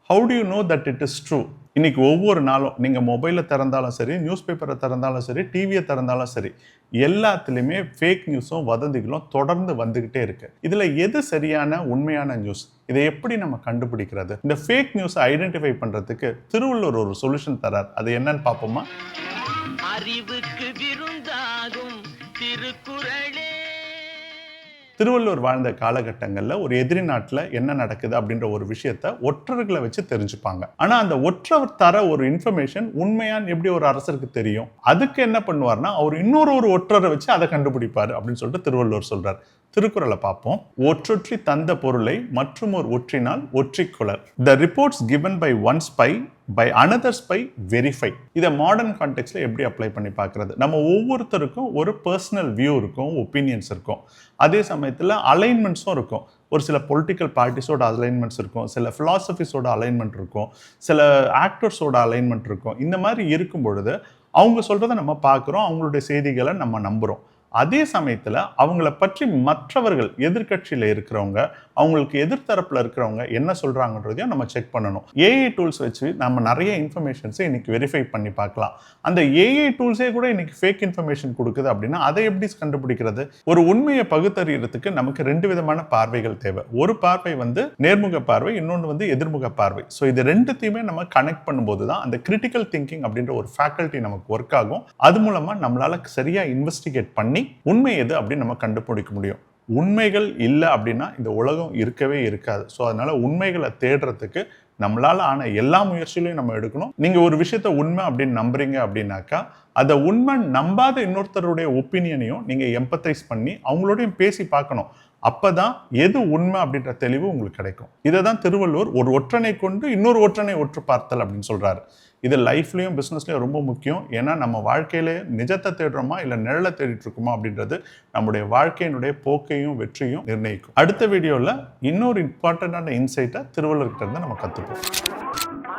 How do you know that it is true? இன்னைக்கு ஒவ்வொரு நாளும் நீங்கள் மொபைலில் திறந்தாலும் சரி, நியூஸ் பேப்பரை திறந்தாலும் சரி, டிவியை திறந்தாலும் சரி, எல்லாத்துலேயுமே ஃபேக் நியூஸும் வதந்திகளும் தொடர்ந்து வந்துக்கிட்டே இருக்கு. இதில் எது சரியான உண்மையான நியூஸ்? இதை எப்படி நம்ம கண்டுபிடிக்கிறது? இந்த ஃபேக் நியூஸை ஐடென்டிஃபை பண்ணுறதுக்கு திருவள்ளுவர் ஒரு சொல்யூஷன் தரார். அது என்னன்னு பார்ப்போமா? அறிவுக்கு விருந்தாகும் திருக்குறளே. திருவள்ளுவர் வாழ்ந்த காலகட்டங்களில் ஒரு எதிரி நாட்டில் என்ன நடக்குது அப்படின்ற ஒரு விஷயத்த ஒற்றர்களை வச்சு தெரிஞ்சுப்பாங்க. ஆனால் அந்த ஒற்றர் தர ஒரு இன்ஃபர்மேஷன் உண்மையான்னு எப்படி ஒரு அரசருக்கு தெரியும்? அதுக்கு என்ன பண்ணுவார்னா, அவர் இன்னொரு ஒற்றரை வச்சு அதை கண்டுபிடிப்பார் அப்படின்னு சொல்லிட்டு திருவள்ளுவர் சொல்றார். திருக்குறளை பார்ப்போம். ஒற்றொற்றி தந்த பொருளை மற்றும் ஒரு ஒற்றினால் ஒற்றிக்குளர். The reports given by one spy by another spy verify. இதை மாடர்ன் கான்டெக்ட்ல எப்படி அப்ளை பண்ணி பார்க்கறது? நம்ம ஒவ்வொருத்தருக்கும் ஒரு பர்சனல் வியூ இருக்கும், ஒப்பீனியன்ஸ் இருக்கும். அதே சமயத்தில் அலைன்மெண்ட்ஸும் இருக்கும். ஒரு சில பொலிட்டிக்கல் பார்ட்டிஸோட அலைன்மெண்ட்ஸ் இருக்கும், சில ஃபிலாசபிஸோட அலைன்மெண்ட் இருக்கும், சில ஆக்டர்ஸோட அலைன்மெண்ட் இருக்கும். இந்த மாதிரி இருக்கும் பொழுது அவங்க சொல்றதை நம்ம பார்க்குறோம், அவங்களுடைய செய்திகளை நம்ம நம்புகிறோம். அதே சமயத்தில் அவங்கள பற்றி மற்றவர்கள் எதிர்கட்சியில் இருக்கிறவங்க, அவங்களுக்கு எதிர்த்தரப்பில் இருக்கிறவங்க என்ன சொல்கிறாங்கன்றதையும் நம்ம செக் பண்ணணும். ஏஐ டூல்ஸ் வச்சு நம்ம நிறைய இன்ஃபர்மேஷன்ஸை இன்னைக்கு வெரிஃபை பண்ணி பார்க்கலாம். அந்த ஏஐ டூல்ஸே கூட இன்னைக்கு ஃபேக் இன்ஃபர்மேஷன் கொடுக்குது அப்படின்னா அதை எப்படி கண்டுபிடிக்கிறது? ஒரு உண்மையை பகுத்தறியறதுக்கு நமக்கு 2 விதமான பார்வைகள் தேவை. ஒரு பார்வை நேர்முக பார்வை, இன்னொன்று எதிர்முக பார்வை. ஸோ இது ரெண்டுத்தையுமே நம்ம கனெக்ட் பண்ணும்போது தான் அந்த கிரிட்டிக்கல் திங்கிங் அப்படின்ற ஒரு ஃபேக்கல்ட்டி நமக்கு ஒர்க் ஆகும். அது மூலமாக நம்மளால சரியாக இன்வெஸ்டிகேட் பண்ணி உண்மை எது அப்படின்னு நம்ம கண்டுபிடிக்க முடியும். உண்மைகள் இல்லை அப்படின்னா இந்த உலகம் இருக்கவே இருக்காது. ஸோ அதனால உண்மைகளை தேடுறதுக்கு நம்மளால ஆன எல்லா முயற்சிகளையும் நம்ம எடுக்கணும். நீங்க ஒரு விஷயத்த உண்மை அப்படின்னு நம்புறீங்க அப்படின்னாக்கா அதை உண்மை நம்பாத இன்னொருத்தருடைய ஒப்பீனியனையும் நீங்க எம்பத்தைஸ் பண்ணி அவங்களோடையும் பேசி பார்க்கணும். அப்பதான் எது உண்மை அப்படின்ற தெளிவு உங்களுக்கு கிடைக்கும். இதை தான் திருவள்ளுவர் ஒரு ஒற்றனை கொண்டு இன்னொரு ஒற்றனை ஒற்று பார்த்தல் அப்படின்னு சொல்றாரு. இது லைஃப்லையும் பிஸ்னஸ்லையும் ரொம்ப முக்கியம். ஏன்னா நம்ம வாழ்க்கையில நிஜத்தை தேடுறோமா இல்லை நிழலை தேடிட்டு இருக்கோமா அப்படின்றது நம்முடைய வாழ்க்கையினுடைய போக்கையும் வெற்றியும் நிர்ணயிக்கும். அடுத்த வீடியோவில் இன்னொரு இம்பார்ட்டண்டான இன்சைட்டை திருவள்ளுவர்கிட்ட இருந்து நம்ம கற்றுப்போம்.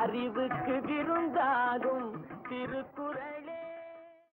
அறிவுக்கு விருந்தாகும் திருக்குறள்.